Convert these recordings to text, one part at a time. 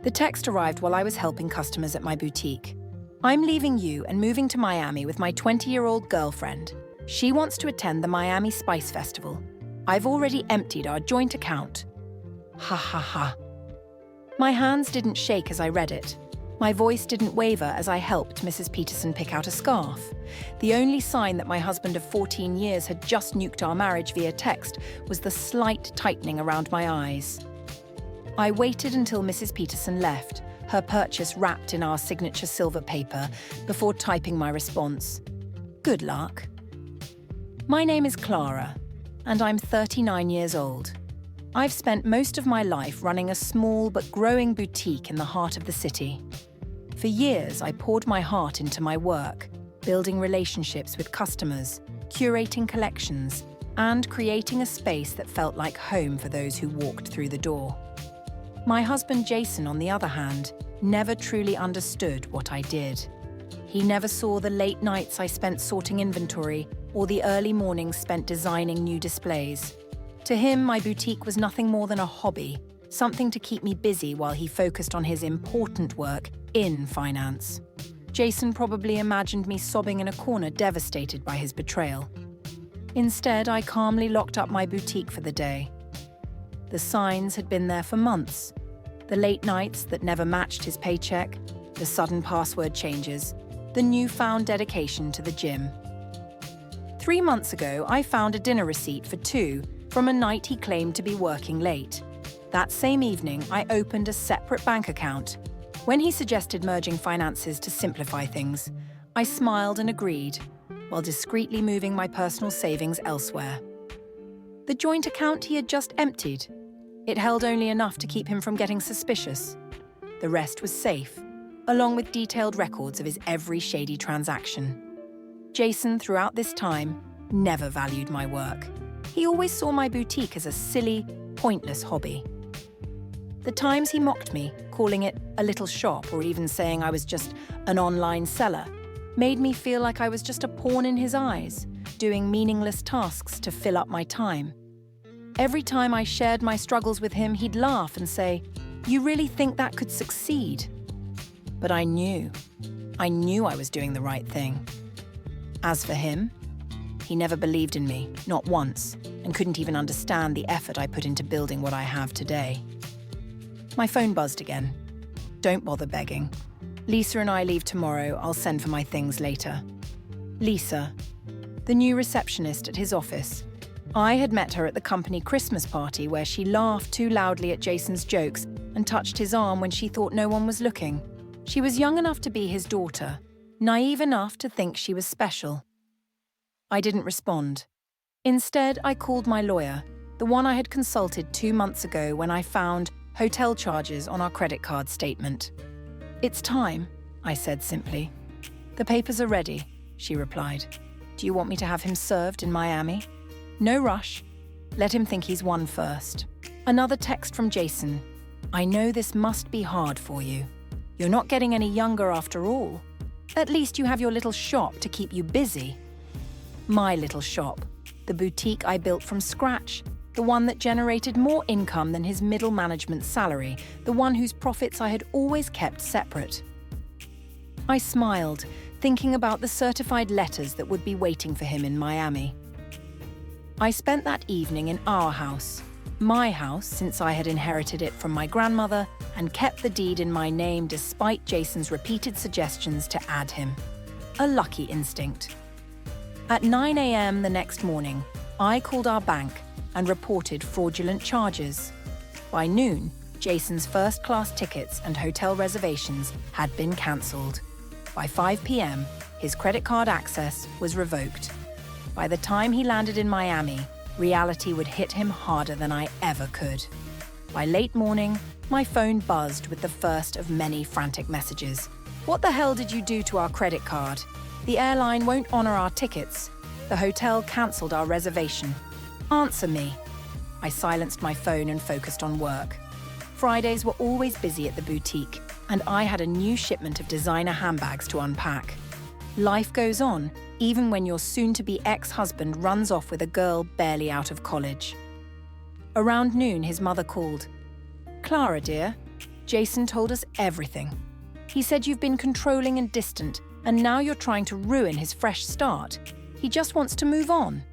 The text arrived while I was helping customers at my boutique. I'm leaving you and moving to Miami with my 20-year-old girlfriend. She wants to attend the Miami Spice Festival. I've already emptied our joint account. Ha ha ha. My hands didn't shake as I read it. My voice didn't waver as I helped Mrs. Peterson pick out a scarf. The only sign that my husband of 14 years had just nuked our marriage via text was the slight tightening around my eyes. I waited until Mrs. Peterson left, her purchase wrapped in our signature silver paper, before typing my response. Good luck. My name is Clara, and I'm 39 years old. I've spent most of my life running a small but growing boutique in the heart of the city. For years, I poured my heart into my work, building relationships with customers, curating collections, and creating a space that felt like home for those who walked through the door. My husband Jason, on the other hand, never truly understood what I did. He never saw the late nights I spent sorting inventory or the early mornings spent designing new displays. To him, my boutique was nothing more than a hobby, something to keep me busy while he focused on his important work in finance. Jason probably imagined me sobbing in a corner, devastated by his betrayal. Instead, I calmly locked up my boutique for the day. The signs had been there for months. The late nights that never matched his paycheck, the sudden password changes, the newfound dedication to the gym. 3 months ago, I found a dinner receipt for 2 from a night he claimed to be working late. That same evening, I opened a separate bank account. When he suggested merging finances to simplify things, I smiled and agreed, while discreetly moving my personal savings elsewhere. The joint account he had just emptied. It held only enough to keep him from getting suspicious. The rest was safe, along with detailed records of his every shady transaction. Jason, throughout this time, never valued my work. He always saw my boutique as a silly, pointless hobby. The times he mocked me, calling it a little shop or even saying I was just an online seller, made me feel like I was just a pawn in his eyes, doing meaningless tasks to fill up my time. Every time I shared my struggles with him, he'd laugh and say, "You really think that could succeed?" But I knew I was doing the right thing. As for him, he never believed in me, not once, and couldn't even understand the effort I put into building what I have today. My phone buzzed again. Don't bother begging. Lisa and I leave tomorrow. I'll send for my things later. Lisa, the new receptionist at his office. I had met her at the company Christmas party where she laughed too loudly at Jason's jokes and touched his arm when she thought no one was looking. She was young enough to be his daughter, naive enough to think she was special. I didn't respond. Instead, I called my lawyer, the one I had consulted 2 months ago when I found hotel charges on our credit card statement. "It's time," I said simply. "The papers are ready," she replied. "Do you want me to have him served in Miami?" "No rush. Let him think he's won first." Another text from Jason. "I know this must be hard for you. You're not getting any younger after all. At least you have your little shop to keep you busy." My little shop, the boutique I built from scratch, the one that generated more income than his middle management salary, the one whose profits I had always kept separate. I smiled, thinking about the certified letters that would be waiting for him in Miami. I spent that evening in our house, my house since I had inherited it from my grandmother and kept the deed in my name despite Jason's repeated suggestions to add him. A lucky instinct. At 9 a.m. the next morning, I called our bank and reported fraudulent charges. By noon, Jason's first-class tickets and hotel reservations had been cancelled. By 5 p.m., his credit card access was revoked. By the time he landed in Miami, reality would hit him harder than I ever could. By late morning, my phone buzzed with the first of many frantic messages. "What the hell did you do to our credit card? The airline won't honor our tickets. The hotel cancelled our reservation. Answer me." I silenced my phone and focused on work. Fridays were always busy at the boutique, and I had a new shipment of designer handbags to unpack. Life goes on, even when your soon-to-be ex-husband runs off with a girl barely out of college. Around noon, his mother called. "Clara, dear, Jason told us everything. He said you've been controlling and distant, and now you're trying to ruin his fresh start. He just wants to move on.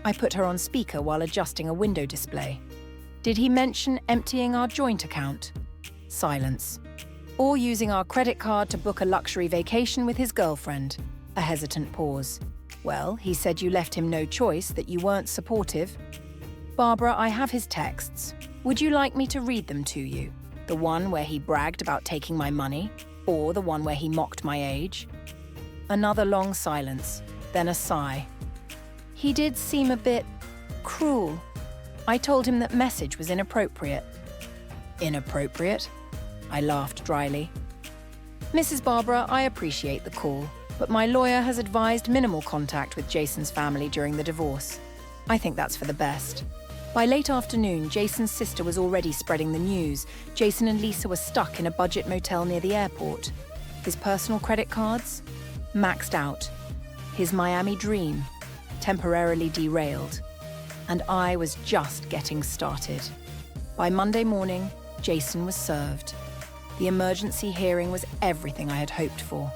I put her on speaker while adjusting a window display. Did he mention emptying our joint account? Silence. Or using our credit card to book a luxury vacation with his girlfriend? A hesitant pause. Well, he said you left him no choice, that you weren't supportive. Barbara, I have his texts. Would you like me to read them to you? The one where he bragged about taking my money, or the one where he mocked my age? Another long silence, then a sigh. He did seem a bit cruel. I told him that message was inappropriate. Inappropriate? I laughed dryly. Mrs. Barbara, I appreciate the call, but my lawyer has advised minimal contact with Jason's family during the divorce. I think that's for the best. By late afternoon, Jason's sister was already spreading the news. Jason and Lisa were stuck in a budget motel near the airport. His personal credit cards? Maxed out. His Miami dream? Temporarily derailed. And I was just getting started. By Monday morning, Jason was served. The emergency hearing was everything I had hoped for.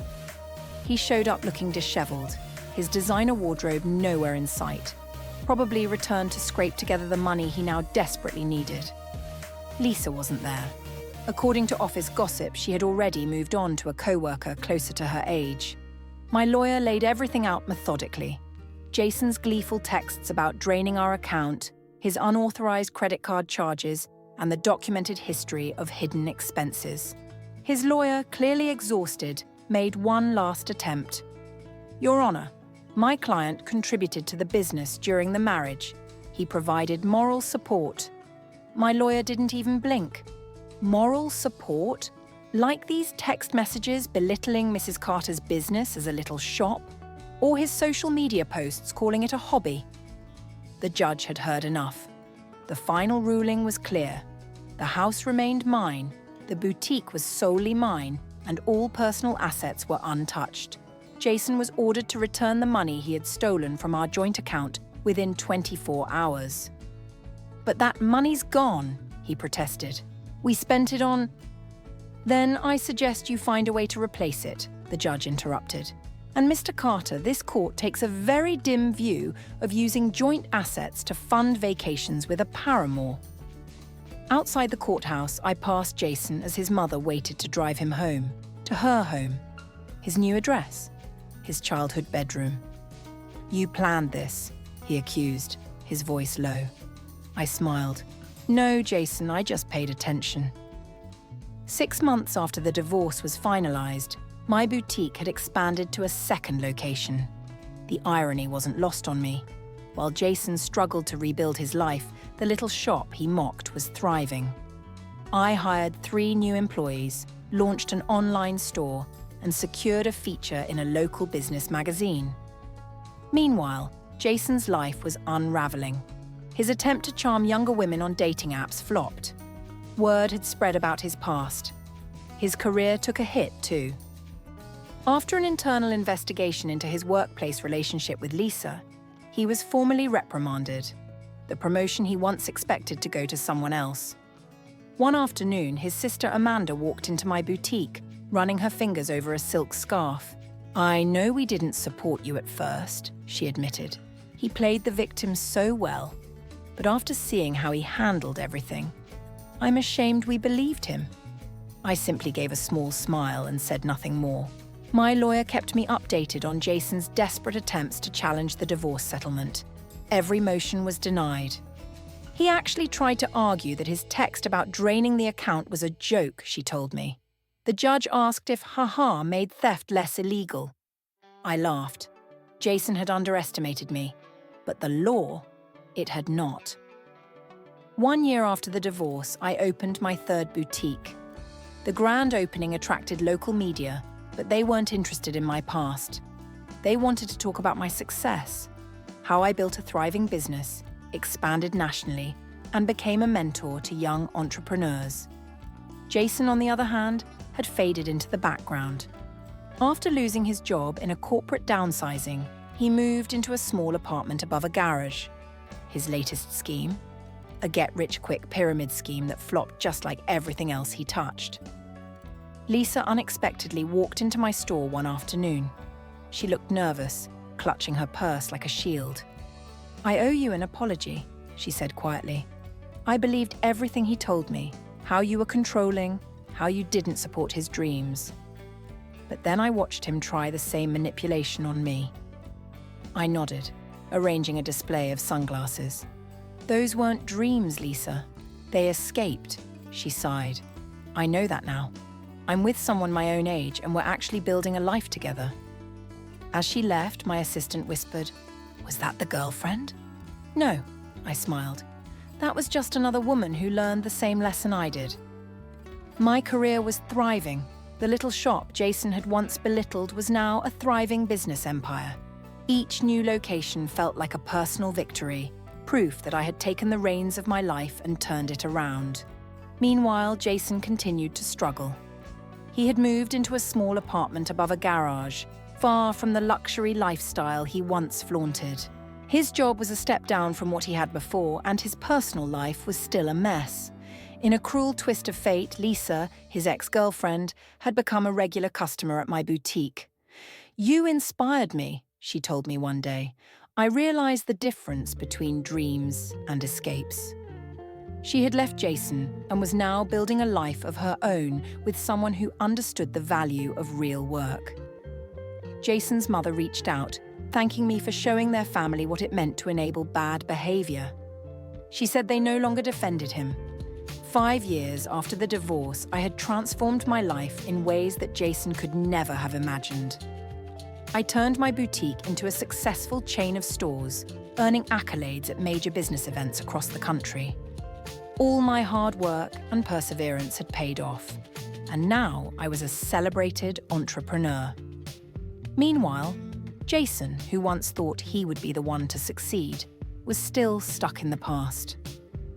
He showed up looking disheveled, his designer wardrobe nowhere in sight. Probably returned to scrape together the money he now desperately needed. Lisa wasn't there. According to office gossip, she had already moved on to a co-worker closer to her age. My lawyer laid everything out methodically. Jason's gleeful texts about draining our account, his unauthorized credit card charges, and the documented history of hidden expenses. His lawyer, clearly exhausted, made one last attempt. Your Honor, my client contributed to the business during the marriage. He provided moral support. My lawyer didn't even blink. Moral support? Like these text messages belittling Mrs. Carter's business as a little shop? Or his social media posts calling it a hobby? The judge had heard enough. The final ruling was clear. The house remained mine, the boutique was solely mine, and all personal assets were untouched. Jason was ordered to return the money he had stolen from our joint account within 24 hours. But that money's gone, he protested. We spent it on... Then I suggest you find a way to replace it, the judge interrupted. And Mr. Carter, this court takes a very dim view of using joint assets to fund vacations with a paramour. Outside the courthouse, I passed Jason as his mother waited to drive him home, to her home, his new address, his childhood bedroom. You planned this, he accused, his voice low. I smiled. No, Jason, I just paid attention. 6 months after the divorce was finalized, my boutique had expanded to a second location. The irony wasn't lost on me. While Jason struggled to rebuild his life, the little shop he mocked was thriving. I hired 3 new employees, launched an online store, and secured a feature in a local business magazine. Meanwhile, Jason's life was unraveling. His attempt to charm younger women on dating apps flopped. Word had spread about his past. His career took a hit, too. After an internal investigation into his workplace relationship with Lisa, he was formally reprimanded. The promotion he once expected to go to someone else. One afternoon, his sister Amanda walked into my boutique, running her fingers over a silk scarf. I know we didn't support you at first, she admitted. He played the victim so well. But after seeing how he handled everything, I'm ashamed we believed him. I simply gave a small smile and said nothing more. My lawyer kept me updated on Jason's desperate attempts to challenge the divorce settlement. Every motion was denied. He actually tried to argue that his text about draining the account was a joke, she told me. The judge asked if haha made theft less illegal. I laughed. Jason had underestimated me, but the law, it had not. 1 year after the divorce, I opened my 3rd boutique. The grand opening attracted local media, but they weren't interested in my past. They wanted to talk about my success, how I built a thriving business, expanded nationally, and became a mentor to young entrepreneurs. Jason, on the other hand, had faded into the background. After losing his job in a corporate downsizing, he moved into a small apartment above a garage. His latest scheme? a get-rich-quick pyramid scheme that flopped just like everything else he touched. Lisa unexpectedly walked into my store one afternoon. She looked nervous, clutching her purse like a shield. "I owe you an apology," she said quietly. "I believed everything he told me, how you were controlling, how you didn't support his dreams. But then I watched him try the same manipulation on me." I nodded, arranging a display of sunglasses. "Those weren't dreams, Lisa. They escaped," she sighed. "I know that now. I'm with someone my own age and we're actually building a life together." As she left, my assistant whispered, "Was that the girlfriend?" "No," I smiled. "That was just another woman who learned the same lesson I did." My career was thriving. The little shop Jason had once belittled was now a thriving business empire. Each new location felt like a personal victory, proof that I had taken the reins of my life and turned it around. Meanwhile, Jason continued to struggle. He had moved into a small apartment above a garage, far from the luxury lifestyle he once flaunted. His job was a step down from what he had before, and his personal life was still a mess. In a cruel twist of fate, Lisa, his ex-girlfriend, had become a regular customer at my boutique. "You inspired me," she told me one day. "I realized the difference between dreams and escapes." She had left Jason and was now building a life of her own with someone who understood the value of real work. Jason's mother reached out, thanking me for showing their family what it meant to enable bad behavior. She said they no longer defended him. 5 years after the divorce, I had transformed my life in ways that Jason could never have imagined. I turned my boutique into a successful chain of stores, earning accolades at major business events across the country. All my hard work and perseverance had paid off, and now I was a celebrated entrepreneur. Meanwhile, Jason, who once thought he would be the one to succeed, was still stuck in the past.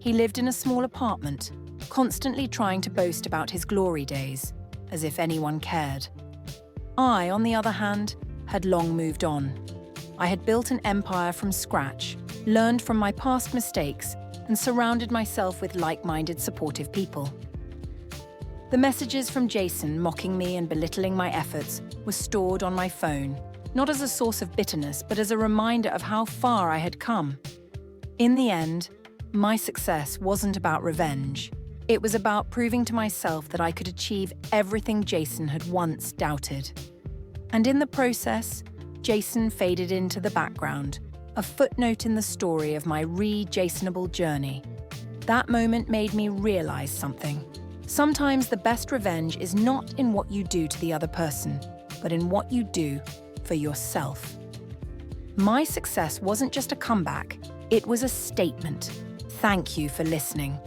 He lived in a small apartment, constantly trying to boast about his glory days, as if anyone cared. I, on the other hand, had long moved on. I had built an empire from scratch, learned from my past mistakes, and surrounded myself with like-minded, supportive people. The messages from Jason mocking me and belittling my efforts were stored on my phone, not as a source of bitterness, but as a reminder of how far I had come. In the end, my success wasn't about revenge. It was about proving to myself that I could achieve everything Jason had once doubted. And in the process, Jason faded into the background, a footnote in the story of my re-Jasonable journey. That moment made me realize something. Sometimes the best revenge is not in what you do to the other person, but in what you do for yourself. My success wasn't just a comeback, it was a statement. Thank you for listening.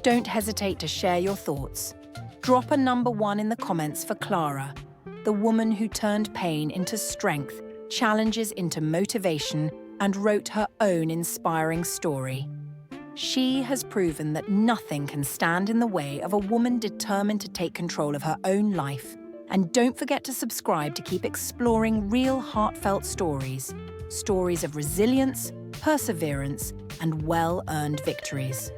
Don't hesitate to share your thoughts. Drop a number 1 in the comments for Clara, the woman who turned pain into strength, challenges into motivation, and wrote her own inspiring story. She has proven that nothing can stand in the way of a woman determined to take control of her own life. And don't forget to subscribe to keep exploring real heartfelt stories. Stories of resilience, perseverance, and well-earned victories.